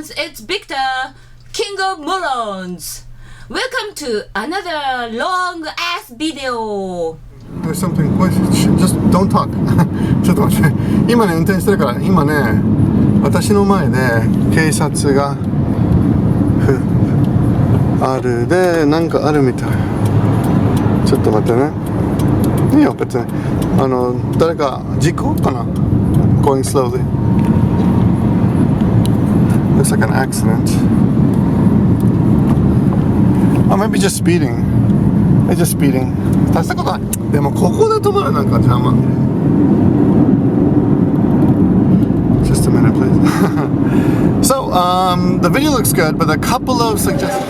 morons, it's Victor, King of Morons. Welcome to another long ass video. There's something, wait, just don't talk. ちょっと待って。今ね、運転してるから、今ね、私の前で警察があるで、なんかあるみたい。ちょっと待ってね。いいよ、別に。誰か事故かな Going slowly. Looks like an accident. Or maybe just speeding. Maybe just speeding. 大したことない。でもここで止まるなんか邪魔。Just a minute, please. So, the video looks good, but a couple of suggestions.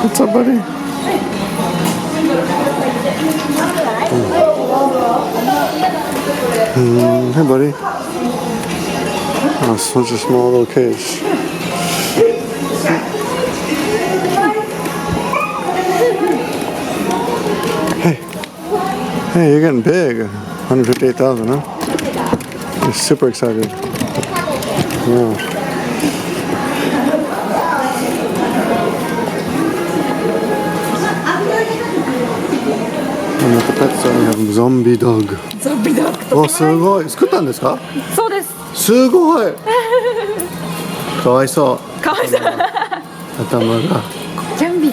What's up, buddy? Hey, buddy. Oh, such a small little cage. Hey, you're getting big. 158,000, huh? You're super excited. Yeah. And at the pet store we have zombie dog. Zombie dog. お、すごい。作ったんですか？そうです。すごい。かわいそう。かわいそう。頭が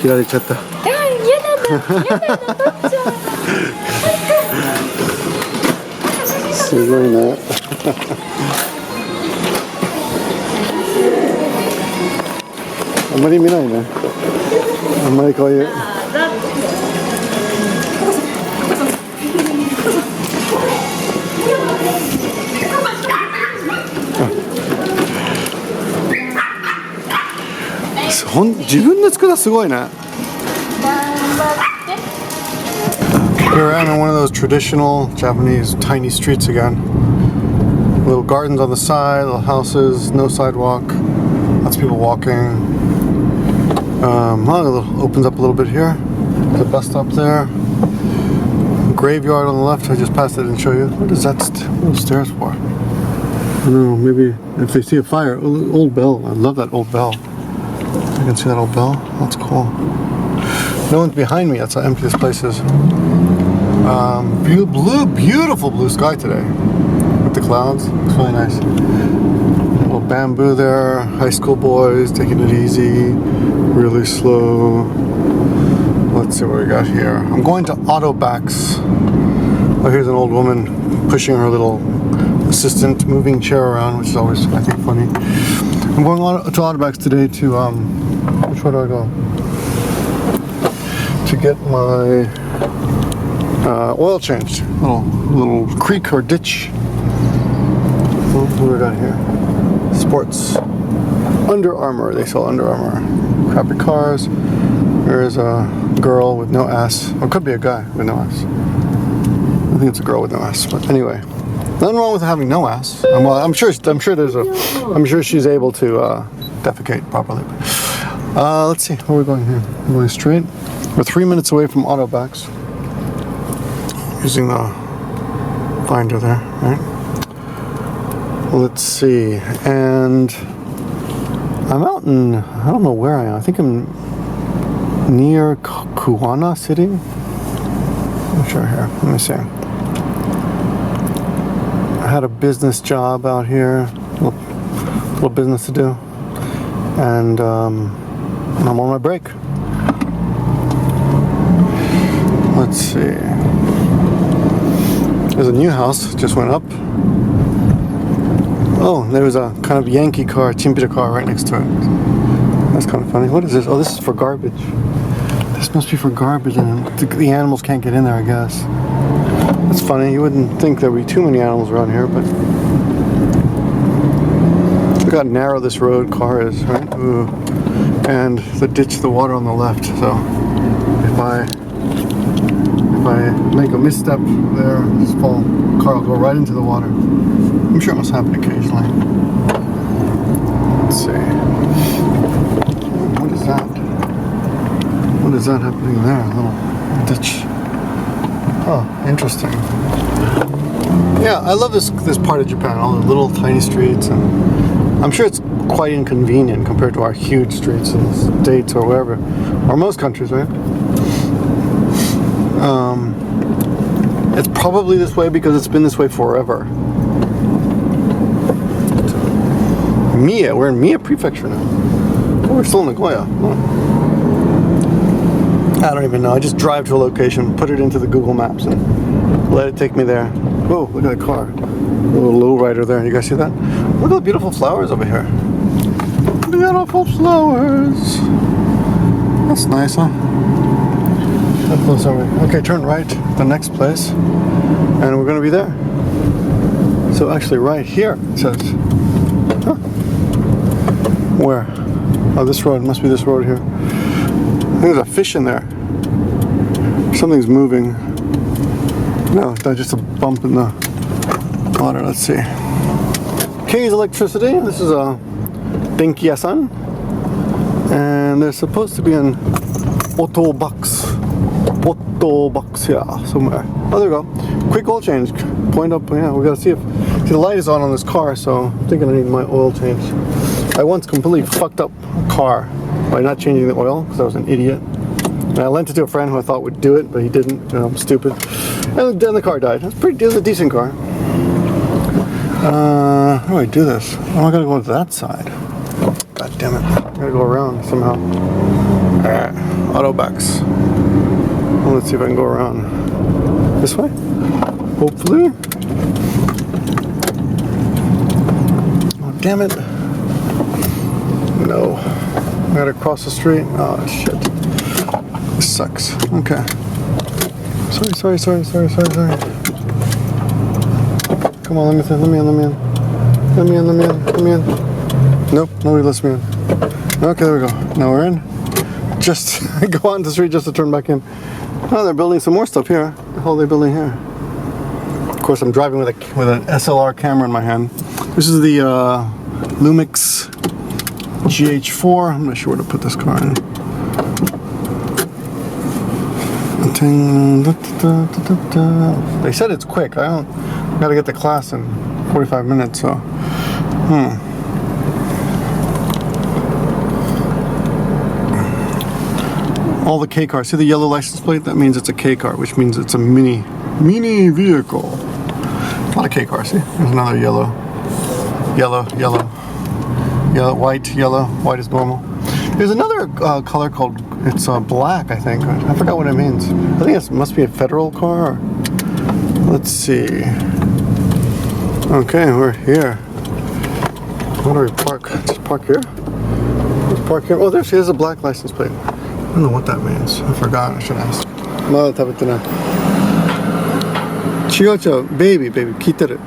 切られちゃった。嫌なんだ。取っちゃう。すごいね。あんまり見ないね。あんまりこういう。自分で作ったらすごいね。Here I am in one of those traditional Japanese tiny streets again. Little gardens on the side, little houses, no sidewalk, lots of people walking. Opens up a little bit here. There's a bus stop there. Graveyard on the left. I just passed it and show you. What is that? What are those stairs for? I don't know. Maybe if they see a fire. Old bell. I love that old bell. You can see that old bell. That's cool. No one's behind me. That's how empty this place is. Beautiful blue sky today with the clouds. It's really nice. A little bamboo there. High school boys taking it easy, really slow. Let's see what we got here. I'm going to Autobacks. Oh, here's an old woman pushing her little assistant moving chair around, which is always, I think, funny. I'm going to Autobacks today to which way do I go? To get my oil changed. Little creek or ditch. What do we got here? Sports. Under Armour. They sell Under Armour. Crappy cars. There's a girl with no ass. Or it could be a guy with no ass. I think it's a girl with no ass. But anyway, nothing wrong with having no ass. I'm sure she's able to defecate properly. Let's see. Where are we going here? We're going straight. We're 3 minutes away from Autobacks. Using the finder there, right? Let's see. And I'm out in, I don't know where I am. I think I'm near Kuwana City. I'm sure here. Let me see. I had a business job out here. Little business to do. And I'm on my break. Let's see. There's a new house, just went up. Oh, there was a kind of Yankee car, Chimpita car right next to it. That's kind of funny. What is this? Oh, this is for garbage. This must be for garbage, and the animals can't get in there, I guess. That's funny. You wouldn't think there'd be too many animals around here, but look how narrow this road car is, right? Ooh. And the ditch, the water on the left. So if I make a misstep there, this car will go right into the water. I'm sure it must happen occasionally. Let's see. What is that? What is that happening there? A little ditch. Oh, interesting. Yeah, I love this part of Japan. All the little tiny streets, and I'm sure it's quite inconvenient compared to our huge streets in the States or wherever, or most countries, right? It's probably this way because it's been this way forever. Mie, we're in Mie Prefecture now. Oh, we're still in Nagoya. Oh. I don't even know. I just drive to a location, put it into the Google Maps, and let it take me there. Whoa, look at the car. A little lowrider there. You guys see that? Look at the beautiful flowers over here. Beautiful flowers. That's nice, huh? That close over. Okay, turn right. The next place. And we're going to be there. So actually right here, it says. Huh. Where? Oh, this road. Must be this road here. I think there's a fish in there. Something's moving. No, that's just a bump in the water. Let's see. King's Electricity. This is a Denki-yasan. And there's supposed to be an auto box. Auto box, yeah, somewhere. Oh, there we go. Quick oil change. Point up, yeah, we gotta see if... See, the light is on this car, so I'm thinking I need my oil change. I once completely fucked up a car by not changing the oil, because I was an idiot. And I lent it to a friend who I thought would do it, but he didn't. You know, I'm stupid. And then the car died. It was a decent car. How do I do this? Oh, I gotta go to that side. God damn it. I gotta go around somehow. Auto backs. Well, let's see if I can go around. This way? Hopefully. Oh, damn it. No. I gotta cross the street. Oh, shit. This sucks. Okay. Sorry. Come on, let me in. Nope, nobody lets me in. Okay, there we go. Now we're in. Just go on the street just to turn back in. Oh, they're building some more stuff here. What the hell are they building here? Of course, I'm driving with an SLR camera in my hand. This is the Lumix GH4. I'm not sure where to put this car in. They said it's quick. I gotta get to class in 45 minutes, so. All the K cars. See the yellow license plate? That means it's a K car, which means it's a mini vehicle. A lot of K cars. See? There's another yellow, white, yellow. White is normal. There's another color called, it's black, I think. I forgot what it means. I think it must be a federal car. Let's see. Okay, we're here. Where do we park? Just park here? Let's park here. Oh, there's a black license plate. I don't know what that means. I forgot. I should ask. Baby, 聞いてる.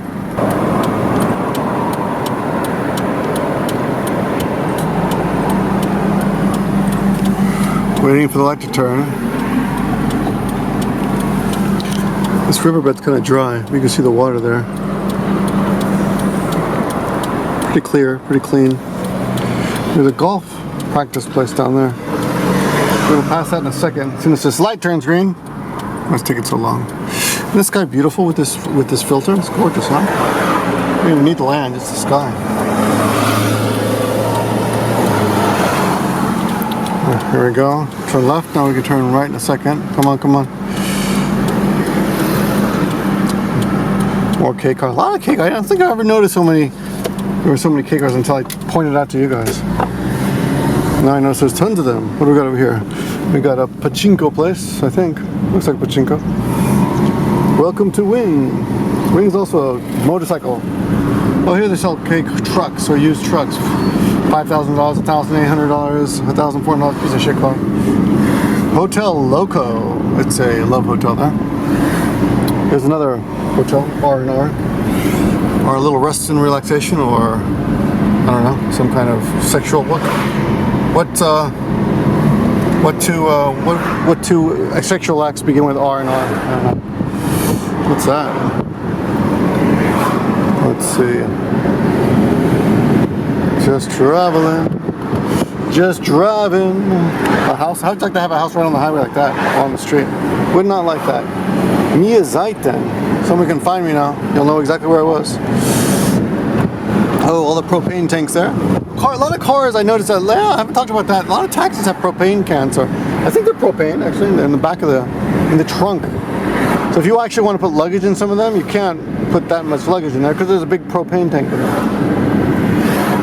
Waiting for the light to turn. This riverbed's kind of dry. You can see the water there. Pretty clear, pretty clean. There's a golf practice place down there. We're gonna pass that in a second. As soon as this light turns green, what's taking so long? Isn't this sky beautiful with this filter? It's gorgeous, huh? We don't even need the land, it's the sky. Here we go. Turn left. Now we can turn right in a second. Come on. More K cars. A lot of K cars. I don't think I ever noticed there were so many K cars until I pointed out to you guys. Now I notice there's tons of them. What do we got over here? We got a pachinko place, I think. Looks like pachinko. Welcome to Wing. Wing's also a motorcycle. Oh, here they sell K trucks or used trucks. $5,000, $1,800, $1,400 piece of shit car. Hotel Loco. It's a love hotel there. There's another hotel, R&R. Or a little rest and relaxation, or I don't know, some kind of sexual what two sexual acts begin with R and R? I don't know. What's that? Let's see. Just driving. A house. How'd you like to have a house right on the highway like that, on the street? Would not like that. Miyazaiten. Someone can find me now. You'll know exactly where I was. Oh, all the propane tanks there. A lot of cars, I noticed that, I haven't talked about that. A lot of taxis have propane cans, or I think they're propane actually, in the back of in the trunk. So if you actually want to put luggage in some of them, you can't put that much luggage in there because there's a big propane tank in there.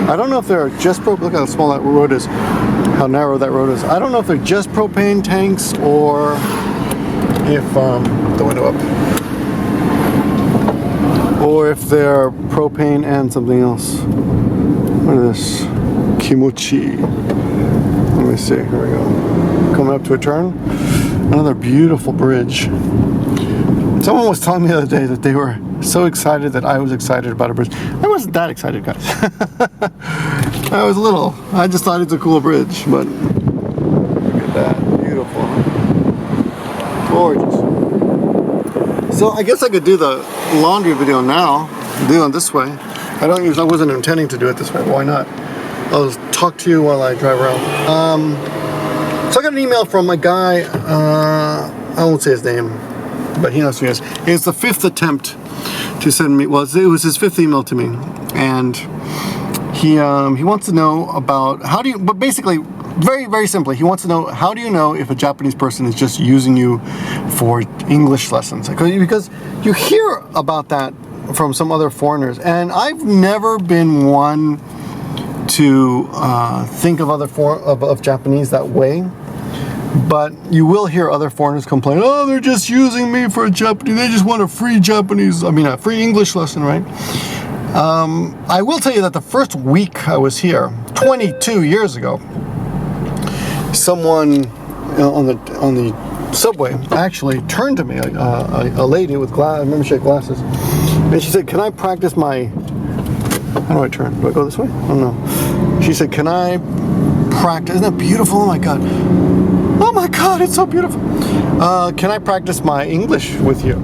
I don't know if they're just look at how small that road is, how narrow that road is. I don't know if they're just propane tanks or if, the window up, or if they're propane and something else. What is this? Kimochi. Let me see, here we go. Coming up to a turn. Another beautiful bridge. Someone was telling me the other day that they were so excited that I was excited about a bridge. I wasn't that excited, guys. I was little. I just thought it's a cool bridge, but look at that. Beautiful. Gorgeous. So I guess I could do the laundry video now. Do it this way. I wasn't intending to do it this way. Why not? I'll talk to you while I drive around. So I got an email from a guy, I won't say his name, but he knows who he is. It's the 5th attempt to send me, well, it was his 5th email to me. And he wants to know about but basically, very, very simply, he wants to know, how do you know if a Japanese person is just using you for English lessons? Because you hear about that from some other foreigners, and I've never been one to think of of Japanese that way. But you will hear other foreigners complain, oh, they're just using me for a Japanese, they just want a free a free English lesson, right? I will tell you that the first week I was here, 22 years ago, someone on the subway actually turned to me, a lady with I remember she had glasses, and she said, can I practice my, how do I turn? Do I go this way? I don't know. She said, can I practice, isn't that beautiful? Oh my God. Oh my God, it's so beautiful. Can I practice my English with you?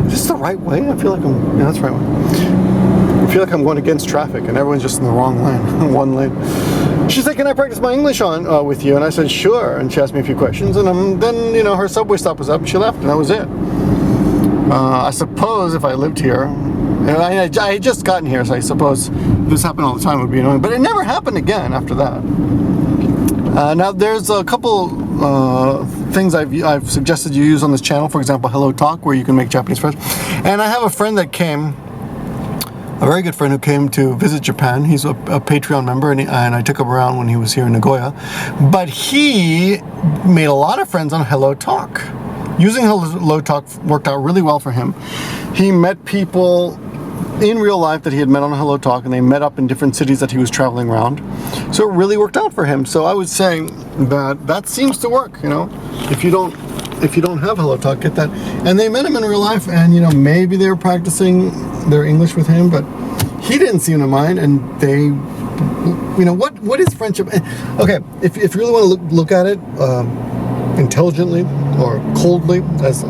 Is this the right way? I feel like yeah, that's the right way. I feel like I'm going against traffic and everyone's just in the wrong lane, one lane. She said, can I practice my English with you? And I said, sure. And she asked me a few questions, and then, her subway stop was up and she left, and that was it. I suppose if I lived here, and I had just gotten here, so I suppose if this happened all the time, it would be annoying. But it never happened again after that. Now there's a couple things I've suggested you use on this channel. For example, Hello Talk, where you can make Japanese friends. And I have a friend that came, a very good friend who came to visit Japan. He's a Patreon member, and I took him around when he was here in Nagoya. But he made a lot of friends on Hello Talk. Using Hello Talk worked out really well for him. He met people in real life that he had met on Hello Talk, and they met up in different cities that he was traveling around. So it really worked out for him. So I would say that seems to work. If you don't have Hello Talk, get that. And they met him in real life, and maybe they were practicing their English with him, but he didn't seem to mind. And they, what is friendship? Okay, if you really want to look at it intelligently or coldly, as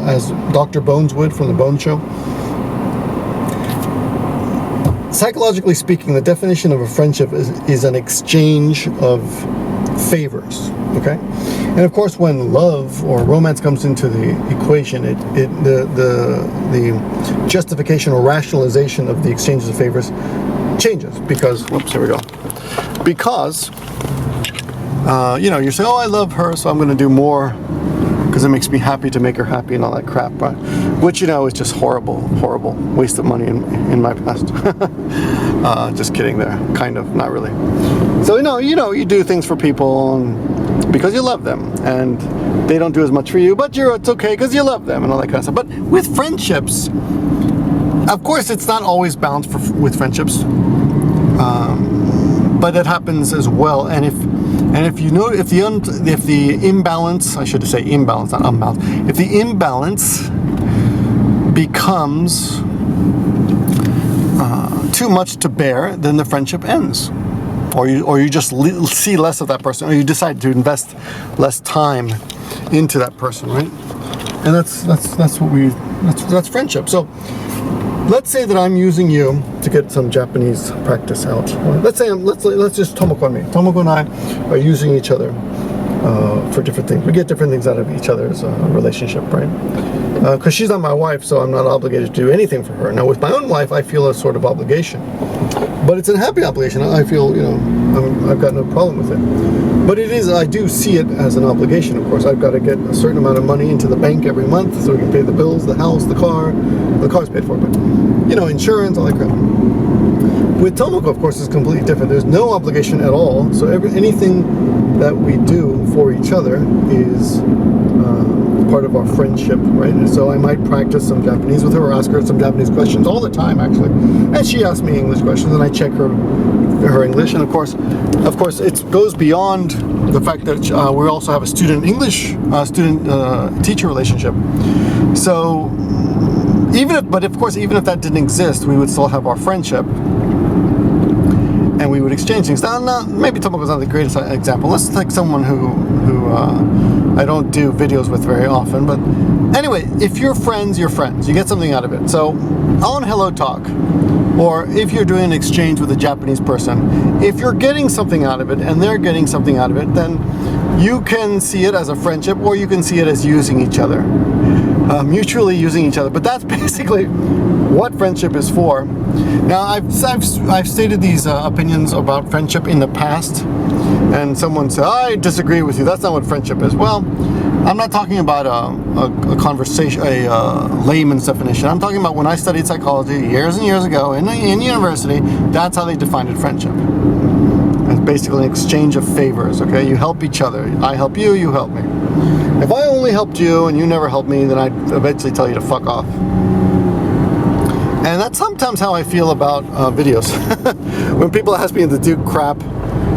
Dr. Bones would from the Bone Show. Psychologically speaking, the definition of a friendship is an exchange of favors, okay? And of course, when love or romance comes into the equation, the justification or rationalization of the exchanges of favors changes because, whoops, here we go. Because, you say, oh, I love her, so I'm going to do more because it makes me happy to make her happy and all that crap, right? Which, is just horrible waste of money in my past. Just kidding there, kind of, not really. So, you do things for people because you love them, and they don't do as much for you, but it's okay because you love them and all that kind of stuff. But with friendships, of course, it's not always balanced with friendships, but it happens as well. And if the imbalance, I should say imbalance, not unbalance, if the imbalance becomes too much to bear, then the friendship ends, or you just see less of that person, or you decide to invest less time into that person, right? And that's friendship. So let's say that I'm using you to get some Japanese practice out. Let's just Tomoko and me. Tomoko and I are using each other for different things. We get different things out of each other's relationship, right? because she's not my wife, so I'm not obligated to do anything for her. Now, with my own wife, I feel a sort of obligation, but it's a happy obligation. I feel, you know, I've got no problem with it. But it is, I do see it as an obligation. Of course, I've got to get a certain amount of money into the bank every month so we can pay the bills, the house, the car. The car's paid for, but you know, insurance, all that crap. With Tomoko, of course, it's completely different. There's no obligation at all. So anything that we do for each other is part of our friendship, right? And so I might practice some Japanese with her or ask her some Japanese questions all the time, actually. And she asks me English questions, and I check her English. And of course, it goes beyond the fact that we also have a student-teacher relationship. So even if that didn't exist, we would still have our friendship. And we would exchange things. Now, maybe Tomoko's not the greatest example. Let's take someone who I don't do videos with very often. But anyway, if you're friends, you're friends. You get something out of it. So on Hello Talk, or if you're doing an exchange with a Japanese person, if you're getting something out of it and they're getting something out of it, then you can see it as a friendship, or you can see it as using each other, mutually using each other. But that's basically what friendship is for. Now, I've stated these opinions about friendship in the past, and someone said, I disagree with you. That's not what friendship is. Well, I'm not talking about a conversation, a layman's definition. I'm talking about when I studied psychology years and years ago in university. That's how they defined friendship. It's basically an exchange of favors, okay? You help each other. I help you, you help me. If I only helped you and you never helped me, then I'd eventually tell you to fuck off. And that's sometimes how I feel about videos. When people ask me to do crap,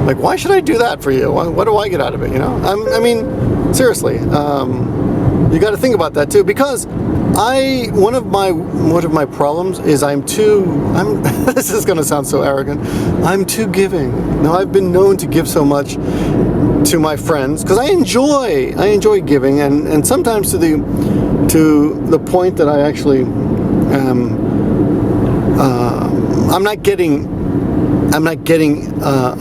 like, why should I do that for you? What do I get out of it, you know? I mean, seriously, you got to think about that too, because one of my problems is this is going to sound so arrogant, I'm too giving. Now, I've been known to give so much to my friends because I enjoy giving, and sometimes to the point that I actually I'm not getting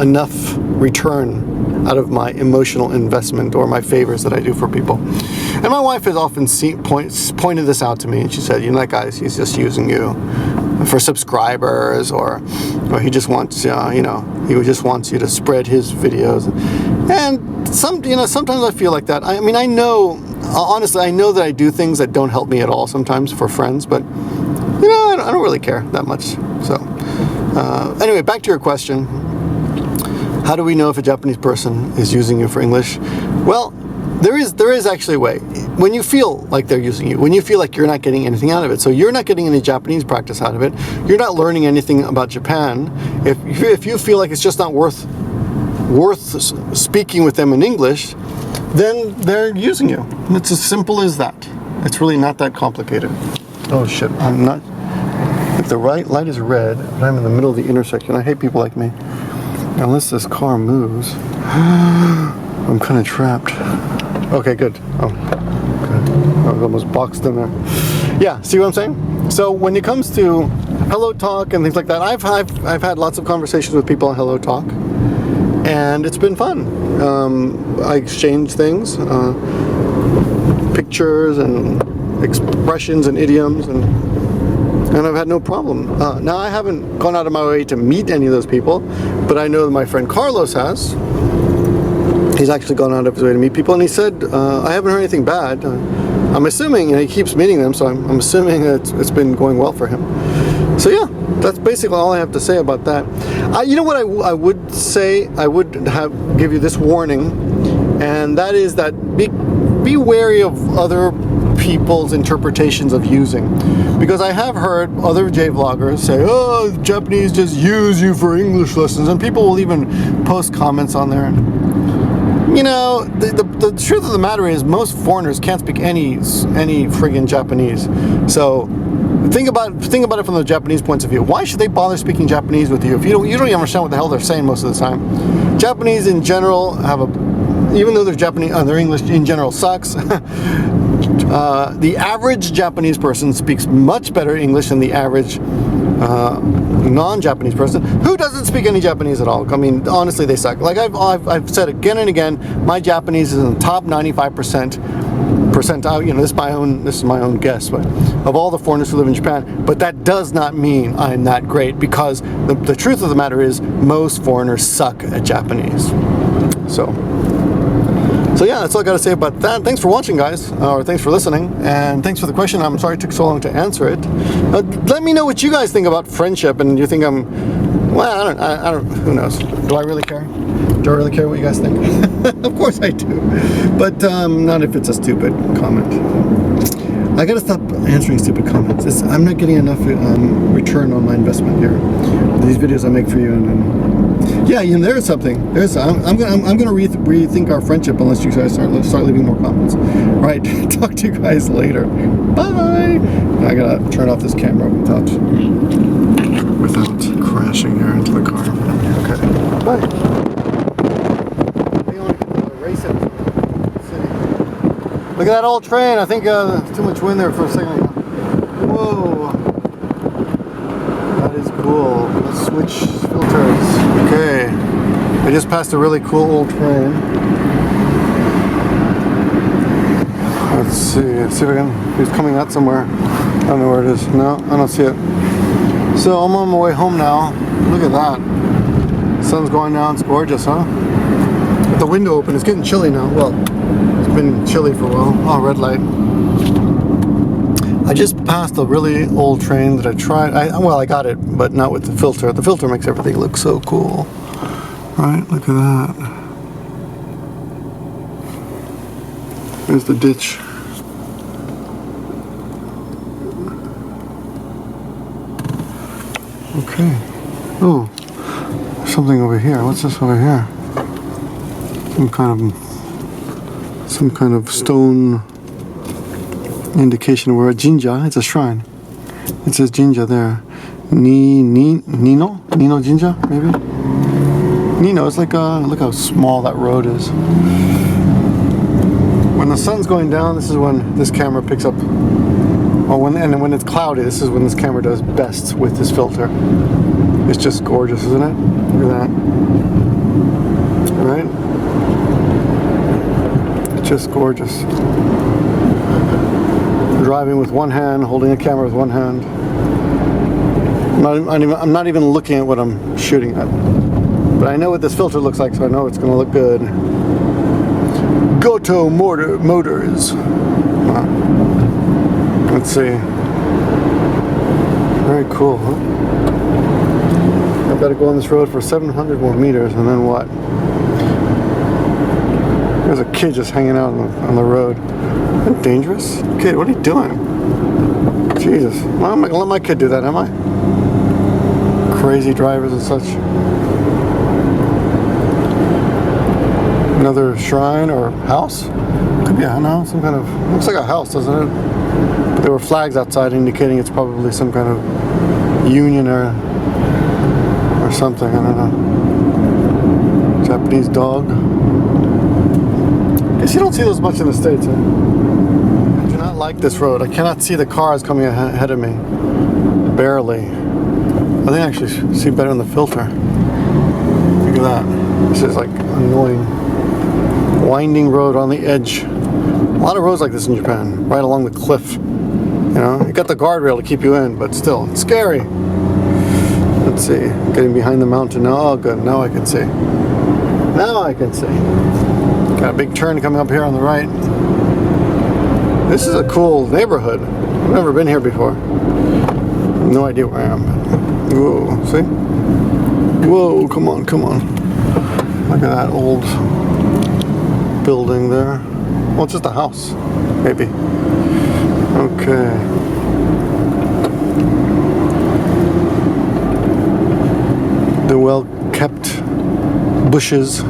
enough return out of my emotional investment or my favors that I do for people. And my wife has often pointed this out to me, and she said, you know, that guy, he's just using you for subscribers, or he just wants, he just wants you to spread his videos. And sometimes I feel like that. I mean, honestly, I know that I do things that don't help me at all sometimes for friends, but you know, I don't really care that much. So anyway, back to your question. How do we know if a Japanese person is using you for English? Well, there is actually a way. When you feel like they're using you, when you feel like you're not getting anything out of it, so you're not getting any Japanese practice out of it, you're not learning anything about Japan, if you feel like it's just not worth speaking with them in English, then they're using you. And it's as simple as that. It's really not that complicated. Oh shit, I'm not, if the right light is red, but I'm in the middle of the intersection. I hate people like me. Unless this car moves, I'm kind of trapped. Okay, good. Oh, good. I was almost boxed in there. Yeah, see what I'm saying? So when it comes to Hello Talk and things like that, I've had lots of conversations with people on Hello Talk, and it's been fun. I exchange things, pictures and expressions and idioms, and I've had no problem. Now, I haven't gone out of my way to meet any of those people, but I know that my friend Carlos has. He's actually gone out of his way to meet people, and he said, I haven't heard anything bad. I'm assuming, and he keeps meeting them, so I'm assuming that it's been going well for him. So yeah, that's basically all I have to say about that. You know what I would say? I would give you this warning, and that is that be wary of other people's interpretations of using, because I have heard other J-vloggers say, oh, the Japanese just use you for English lessons, and people will even post comments on there. You know, the truth of the matter is most foreigners can't speak any friggin' Japanese. So think about it from the Japanese points of view. Why should they bother speaking Japanese with you if you don't even understand what the hell they're saying most of the time? Japanese in general even though their English in general sucks, the average Japanese person speaks much better English than the average non-Japanese person who doesn't speak any Japanese at all. I mean, honestly, they suck. Like I've said again and again, my Japanese is in the top 95% percentile, you know, this is my own guess, but of all the foreigners who live in Japan. But that does not mean I'm that great, because the truth of the matter is most foreigners suck at Japanese. So yeah, that's all I got to say about that. Thanks for watching, guys, or thanks for listening, and thanks for the question. I'm sorry it took so long to answer it. Let me know what you guys think about friendship, and you think well, I don't, who knows? Do I really care? Do I really care what you guys think? Of course I do, but not if it's a stupid comment. I gotta stop answering stupid comments. I'm not getting enough return on my investment here. These videos I make for you, and yeah, you know, there is something. I'm gonna rethink our friendship unless you guys start leaving more comments. All right, talk to you guys later. Bye. I gotta turn off this camera without crashing here into the car. Okay. Bye. Look at that old train. I think there's too much wind there for a second. Whoa. That is cool. Let's switch filters. Okay. I just passed a really cool old train. Let's see if I can. It's coming out somewhere. I don't know where it is. No, I don't see it. So I'm on my way home now. Look at that. Sun's going down. It's gorgeous, huh? With the window open. It's getting chilly now. Well, been chilly for a while. Oh, red light. I just passed a really old train that I tried. I got it, but not with the filter. The filter makes everything look so cool. Right, look at that. There's the ditch. Okay. Oh, there's something over here. What's this over here? Some kind of stone indication where a jinja. It's a shrine. It says jinja there. Nino jinja, maybe. Nino. It's like look how small that road is. When the sun's going down, this is when this camera picks up. Oh, when it's cloudy, this is when this camera does best with this filter. It's just gorgeous, isn't it? Look at that. All right. Just gorgeous. Driving with one hand, holding a camera with one hand. I'm not even looking at what I'm shooting at. But I know what this filter looks like, so I know it's going to look good. Goto Motors. Let's see. Very cool, huh? I've got to go on this road for 700 more meters, and then what? There's a kid just hanging out on the road. Isn't that dangerous? Kid, what are you doing? Jesus. Well, I'm not gonna let my kid do that, am I? Crazy drivers and such. Another shrine or house? Could be a house, some kind of. Looks like a house, doesn't it? There were flags outside indicating it's probably some kind of union or something. I don't know. Japanese dog. Guess you don't see those much in the States, huh? I do not like this road. I cannot see the cars coming ahead of me. Barely. I think I actually see better in the filter. Look at that. This is like annoying. Winding road on the edge. A lot of roads like this in Japan, right along the cliff. You know, you got the guardrail to keep you in, but still, it's scary. Let's see, getting behind the mountain now. Oh, good. Now I can see. Now I can see. Got a big turn coming up here on the right. This is a cool neighborhood. I've never been here before. No idea where I am. Whoa, see? Whoa, come on, come on. Look at that old building there. Well, it's just a house, maybe. Okay. The well-kept bushes.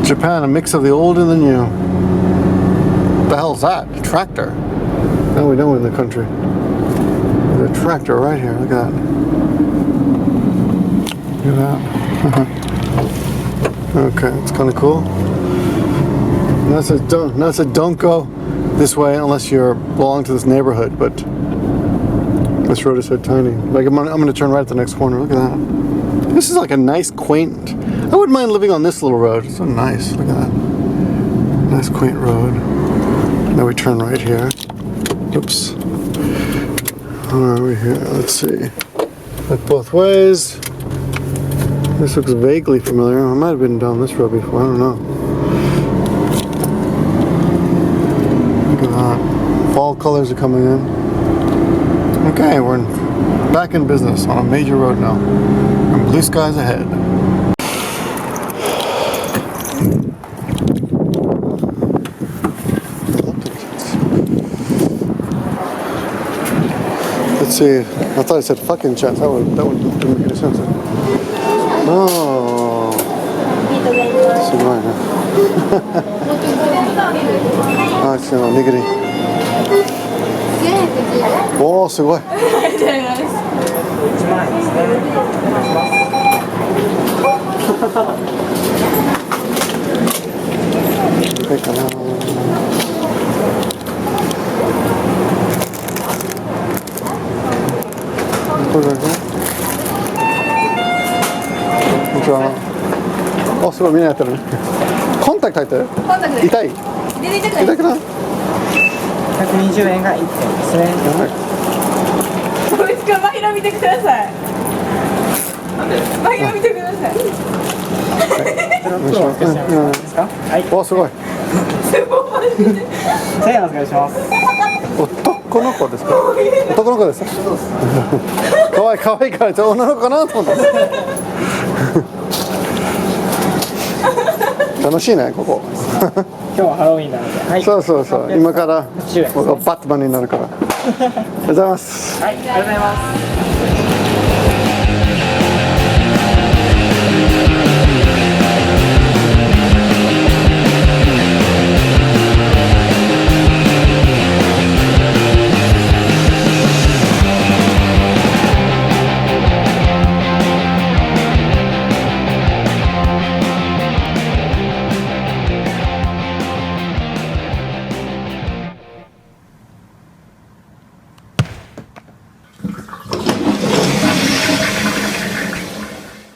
Japan, a mix of the old and the new. What the hell is that? A tractor. Now we know in the country. There's a tractor right here. Look at that. Look at that. Okay, it's kind of cool. Now it says don't go this way unless you belong to this neighborhood, but this road is so tiny. Like I'm gonna turn right at the next corner. Look at that. This is like a nice, quaint. I wouldn't mind living on this little road. It's so nice. Look at that. Nice quaint road. Now we turn right here. Oops. Where are we here? Let's see. Look both ways. This looks vaguely familiar. I might have been down this road before. I don't know. Look at that. Fall colors are coming in. Okay, we're back in business on a major road now. And blue skies ahead. Let's see. I thought I said fucking chance. That one didn't make any sense. Oh. すごいね。あ、すごい。握り。おー、すごい。高いかな。これだけ。こんにちは。あ、すごい、みんなやってるね。コンタクト入ってる？コンタクト。痛い？痛くない？120円が1点ですね。こいつが真宙見てください。真宙見てください。お、すごい。1000円お願いします。男の子ですか？男の子です。可愛い可愛いから女の子かなと思った。楽しいねここ。今日はハロウィンなので、はい、そうそうそう今から僕はバットマンになるから。ありがとうございます。はい、ありがとうございます。